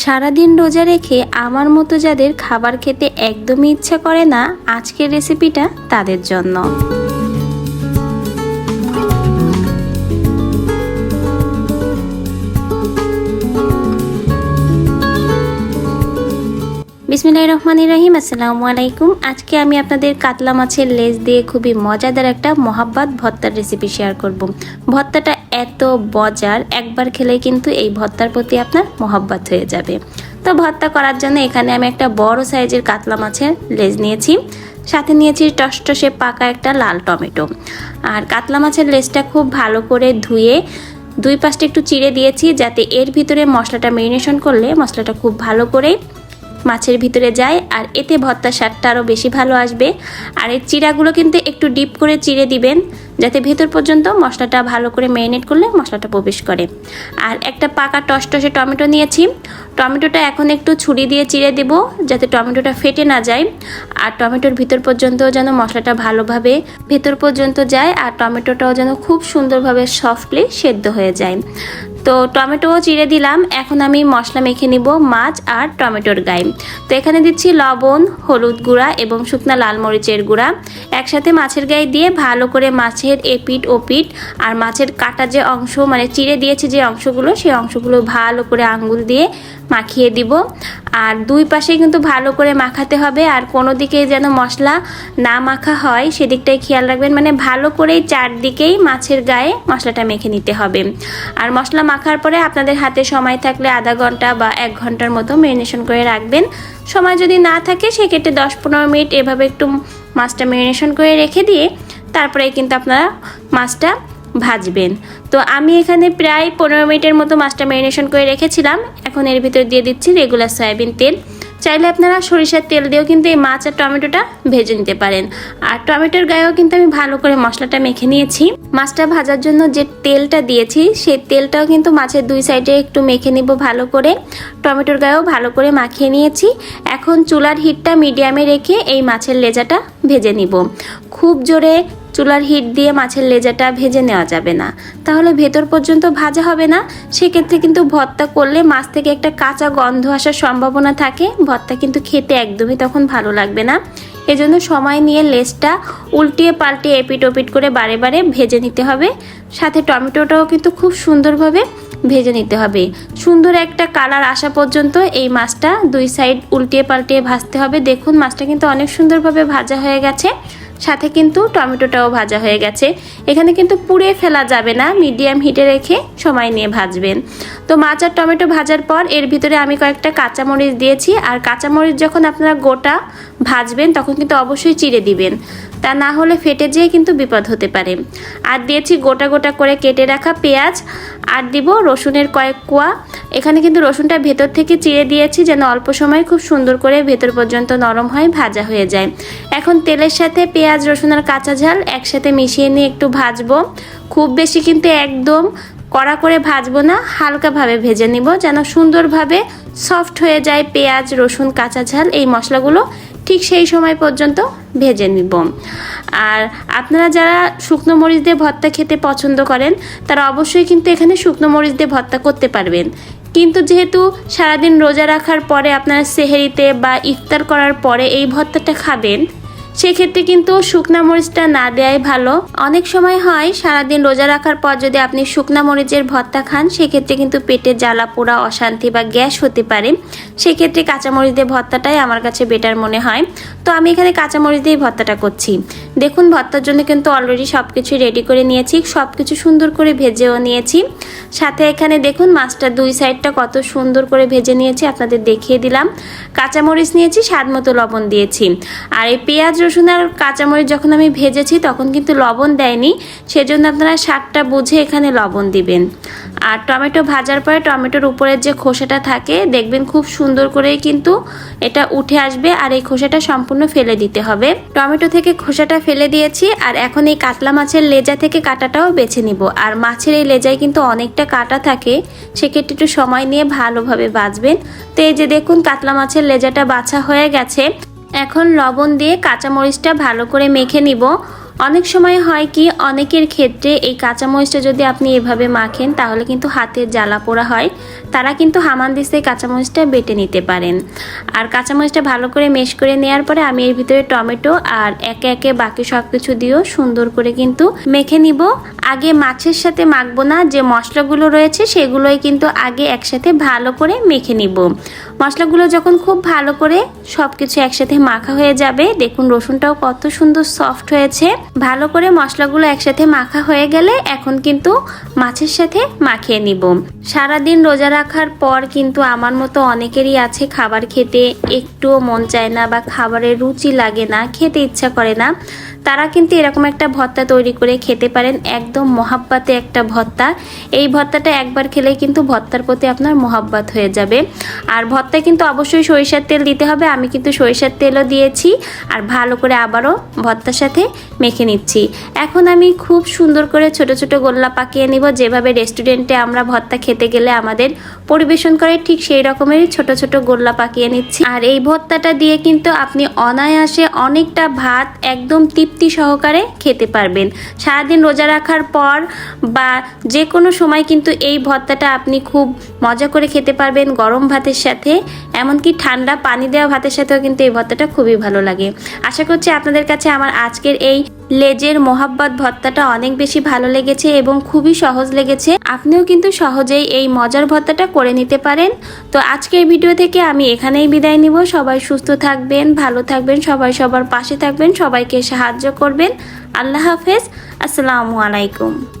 সারাদিন রোজা রেখে আমার মতো যাদের খাবার খেতে একদমই ইচ্ছা করে না, আজকের রেসিপিটা তাদের জন্য। বিসমিল্লাহির রহমানির রহিম। আসসালামু আলাইকুম। আজকে আমি আপনাদের কাতলা মাছের লেজ দিয়ে খুবই মজাদার একটা মোহাব্বত ভর্তার রেসিপি শেয়ার করব। ভর্তাটা এত মজার, একবার খেলে কিন্তু এই ভর্তার প্রতি আপনার মোহাব্বত হয়ে যাবে। তো ভর্তা করার জন্য এখানে আমি একটা বড় সাইজের কাতলা মাছের লেজ নিয়েছি, সাথে নিয়েছি টসটসে পাকা একটা লাল টমেটো। আর কাতলা মাছের লেজটা খুব ভালো করে ধুয়ে দুই পাশটা একটু চিড়ে দিয়েছি, যাতে এর ভিতরে মশলাটা ম্যারিনেশন করলে মশলাটা খুব ভালো করে মাছের ভিতরে যায়, আর এতে ভর্তার স্বাদটা আরও বেশি ভালো আসবে। আর এই চিড়াগুলো কিন্তু একটু ডিপ করে চিড়ে দিবেন, যাতে ভেতর পর্যন্ত মশলাটা ভালো করে ম্যারিনেট করলে মশলাটা প্রবেশ করে। আর একটা পাকা টসটসে টমেটো নিয়েছি, টমেটোটা এখন একটু ছুরি দিয়ে চিড়ে দেব, যাতে টমেটোটা ফেটে না যায়, আর টমেটোর ভিতর পর্যন্ত যেন মশলাটা ভালোভাবে ভেতর পর্যন্ত যায়, আর টমেটোটাও যেন খুব সুন্দরভাবে সফটলি সেদ্ধ হয়ে যায়। তো টমেটোও চিড়ে দিলাম। এখন আমি মশলা মেখে নিব মাছ আর টমেটোর গায়ে। তো এখানে দিচ্ছি লবণ, হলুদ গুঁড়া এবং শুকনা লাল মরিচের গুঁড়া। একসাথে মাছের গায়ে দিয়ে ভালো করে মাছের এপিট ওপিট আর মাছের কাটা যে অংশ, মানে চিড়ে দিয়েছি যে অংশগুলো, সেই অংশগুলো ভালো করে আঙ্গুল দিয়ে মাখিয়ে দিব। আর দুই পাশে কিন্তু ভালো করে মাখাতে হবে, আর কোনো দিকে যেন মশলা না মাখা হয় সেদিকটাই খেয়াল রাখবেন। মানে ভালো করেই চারদিকেই মাছের গায়ে মশলাটা মেখে নিতে হবে। আর মশলা মাখার পরে আপনাদের হাতে সময় থাকলে আধা ঘন্টা বা 1 ঘন্টার মতো ম্যারিনেশন করে রাখবেন। সময় যদি না থাকে সেক্ষেত্রে 10-15 মিনিট এভাবে একটু মাছটা ম্যারিনেশন করে রেখে দিয়ে তারপরে কিন্তু আপনারা মাছটা ভাজবেন। তো আমি এখানে প্রায় 15 মিনিটের মতো মাছটা ম্যারিনেশন করে রেখেছিলাম। এখন এর ভিতর দিয়ে দিচ্ছি রেগুলার সয়াবিন তেল। চাইলে আপনারা সরিষার তেল দিয়েও কিন্তু এই মাছ আর টমেটোটা ভেজে নিতে পারেন। আর টমেটোর গায়েও কিন্তু আমি ভালো করে মশলাটা মেখে নিয়েছি। মাছটা ভাজার জন্য যে তেলটা দিয়েছি সেই তেলটাও কিন্তু মাছের দুই সাইডে একটু মেখে নিব ভালো করে। টমেটোর গায়েও ভালো করে মাখিয়ে নিয়েছি। এখন চুলার হিটটা মিডিয়ামে রেখে এই মাছের লেজাটা ভেজে নিব। খুব জোরে চুলার হিট দিয়ে মাছের লেজাটা ভেজে নেওয়া যাবে না, তাহলে ভেতর পর্যন্ত ভাজা হবে না। সেক্ষেত্রে কিন্তু ভর্তা করলে মাছ থেকে একটা কাঁচা গন্ধ আসার সম্ভাবনা থাকে, ভর্তা কিন্তু খেতে একদমই তখন ভালো লাগবে না। এজন্য সময় নিয়ে লেজটা উল্টিয়ে পাল্টিয়ে এপিট ওপিট করে বারে বারে ভেজে নিতে হবে। সাথে টমেটোটাও কিন্তু খুব সুন্দরভাবে ভেজে নিতে হবে। সুন্দর একটা কালার আসা পর্যন্ত এই মাছটা দুই সাইড উল্টিয়ে পাল্টিয়ে ভাজতে হবে। দেখুন মাছটা কিন্তু অনেক সুন্দরভাবে ভাজা হয়ে গেছে, সাথে কিন্তু টমেটোটাও ভাজা হয়ে গেছে। এখানে কিন্তু পুড়ে ফেলা যাবে না, মিডিয়াম হিটে রেখে সময় নিয়ে ভাজবেন। তো মাছ আর টমেটো ভাজার পর এর ভিতরে আমি কয়েকটা কাঁচামরিচ দিয়েছি। আর কাঁচামরিচ যখন আপনারা গোটা ভাজবেন তখন কিন্তু অবশ্যই চিড়ে দিবেন, তা না হলে ফেটে যেয়ে কিন্তু বিপদ হতে পারে। আর দিয়েছি গোটা গোটা করে কেটে রাখা পেঁয়াজ, আর দিব রসুনের কয়েক কোয়া। এখানে কিন্তু রসুনটা ভেতর থেকে চিড়ে দিয়েছি, যেন অল্প সময় খুব সুন্দর করে ভেতর পর্যন্ত নরম হয়, ভাজা হয়ে যায়। এখন তেলের সাথে পেঁয়াজ, রসুন আর কাঁচা ঝাল একসাথে মিশিয়ে নিয়ে একটু ভাজবো। খুব বেশি কিন্তু একদম কড়া করে ভাজবো না, হালকাভাবে ভেজে নিব, যেন সুন্দরভাবে সফট হয়ে যায় পেঁয়াজ, রসুন, কাঁচা ঝাল এই মশলাগুলো। ঠিক সেই সময় পর্যন্ত ভেজে নিব। আর আপনারা যারা শুকনো মরিচ দিয়ে ভর্তা খেতে পছন্দ করেন তারা অবশ্যই কিন্তু এখানে শুকনো মরিচ দিয়ে ভর্তা করতে পারবেন। কিন্তু যেহেতু সারাদিন রোজা রাখার পরে আপনারা সেহরিতে বা ইফতার করার পরে এই ভর্তাটা খাবেন, সেক্ষেত্রে কিন্তু শুকনা মরিচটা না দেওয়াই ভালো। অনেক সময় হয় সারাদিন রোজা রাখার পর যদি আপনি শুকনা মরিচের ভর্তা খান, সেক্ষেত্রে কিন্তু পেটে জ্বালা পোড়া, অশান্তি বা গ্যাস হতে পারে। সেক্ষেত্রে কাঁচামরিচ দিয়ে ভর্তাটাই আমার কাছে বেটার মনে হয়। তো আমি এখানে কাঁচামরিচ দিয়ে ভর্তাটা করছি। দেখুন ভর্তার জন্য কিন্তু অলরেডি সব কিছু রেডি করে নিয়েছি, সব কিছু সুন্দর করে ভেজেও নিয়েছি। সাথে এখানে দেখুন মাছটা দুই সাইডটা কত সুন্দর করে ভেজে নিয়েছি, আপনাদের দেখিয়ে দিলাম। কাঁচামরিচ নিয়েছি, স্বাদ মতো লবণ দিয়েছি। আর এই পেঁয়াজ, রসুন আর কাঁচামরিচ যখন আমি ভেজেছি তখন কিন্তু লবণ দেয়নি, সেজন্য আপনারা স্বাদটা বুঝে এখানে লবণ দিবেন। আর টমেটো ভাজার পরে টমেটোর উপরের যে খোসাটা থাকে দেখবেন খুব সুন্দর করেই কিন্তু এটা উঠে আসবে, আর এই খোসাটা সম্পূর্ণ ফেলে দিতে হবে। টমেটো থেকে খোসাটা ফেলে দিয়েছি। আর এখন এই কাতলা মাছের লেজা থেকে কাঁটাটাও বেছে নিব। আর মাছের এই লেজায় কিন্তু অনেকটা কাঁটা থাকে, সেক্ষেত্রে একটু সময় নিয়ে ভালোভাবে ভাজবেন। তো এই যে দেখুন কাতলা মাছের লেজাটা বাছা হয়ে গেছে। এখন লবণ দিয়ে কাঁচামরিচটা ভালো করে মেখে নিব। অনেক সময় হয় কি অনেকের ক্ষেত্রে এই কাঁচামরিচটা যদি আপনি এভাবে মাখেন তাহলে কিন্তু হাতের জ্বালা পোড়া হয়, তারা কিন্তু হামানদিস্তে কাঁচামরিচটা বেটে নিতে পারেন। আর কাঁচামরিচটা ভালো করে মেশ করে নেওয়ার পরে আমি এর ভিতরে টমেটো আর একে একে বাকি সব কিছু দিয়েও সুন্দর করে কিন্তু মেখে নিব। আগে মাছের সাথে মাখবো না, যে মশলাগুলো রয়েছে সেগুলোই কিন্তু আগে একসাথে ভালো করে মেখে নিব। মশলাগুলো যখন খুব ভালো করে সব কিছু একসাথে মাখা হয়ে যাবে, দেখুন রসুনটাও কত সুন্দর সফট হয়েছে। ভালো করে মশলাগুলো একসাথে মাখা হয়ে গেলে এখন কিন্তু মাছের সাথে মাখিয়ে নিব। সারাদিন রোজা রাখার পর কিন্তু আমার মতো অনেকেরই আছে খাবার খেতে একটুও মন চায় না বা খাবারের রুচি লাগে না, খেতে ইচ্ছা করে না, তারা কিন্তু এরকম একটা ভর্তা তৈরি করে খেতে পারেন। একদম মহাব্বাতে একটা ভর্তা। এই ভর্তাটা একবার খেলেই কিন্তু ভর্তার প্রতি আপনার মহাব্বাত হয়ে যাবে। আর ভর্তায় কিন্তু অবশ্যই সরিষার তেল দিতে হবে, আমি কিন্তু সরিষার তেলও দিয়েছি। আর ভালো করে আবারও ভর্তার সাথে মেখে নিচ্ছি। এখন আমি খুব সুন্দর করে ছোট ছোট গোল্লা পাকিয়ে নিব, যেভাবে রেস্টুরেন্টে আমরা ভর্তা খেতে গেলে আমাদের পরিবেশন করে ঠিক সেই রকমেরই ছোট ছোট গোল্লা পাকিয়ে নিচ্ছি। আর এই ভর্তাটা দিয়ে কিন্তু আপনি অনায়াসে অনেকটা ভাত একদম তৃপ্তি সহকারে খেতে পারবেন। সারাদিন রোজা রাখার পর বা যে কোনো সময় কিন্তু এই ভর্তাটা আপনি খুব মজা করে খেতে পারবেন গরম ভাতের সাথে, এমনকি ঠান্ডা পানি দেওয়া ভাতের সাথেও কিন্তু এই ভর্তাটা খুবই ভালো লাগে। আশা করছি আপনাদের কাছে আমার আজকের এই লেজের মোহাব্বত ভর্তাটা অনেক বেশি ভালো লেগেছে এবং খুবই সহজ লেগেছে। আপনিও কিন্তু সহজেই এই মজার ভর্তাটা করে নিতে পারেন। তো আজকের ভিডিও থেকে আমি এখানেই বিদায় নিব। সবাই সুস্থ থাকবেন, ভালো থাকবেন, সবাই সবার পাশে থাকবেন, সবাইকে সাহায্য করবেন। আল্লাহ হাফেজ, আসসালামু আলাইকুম।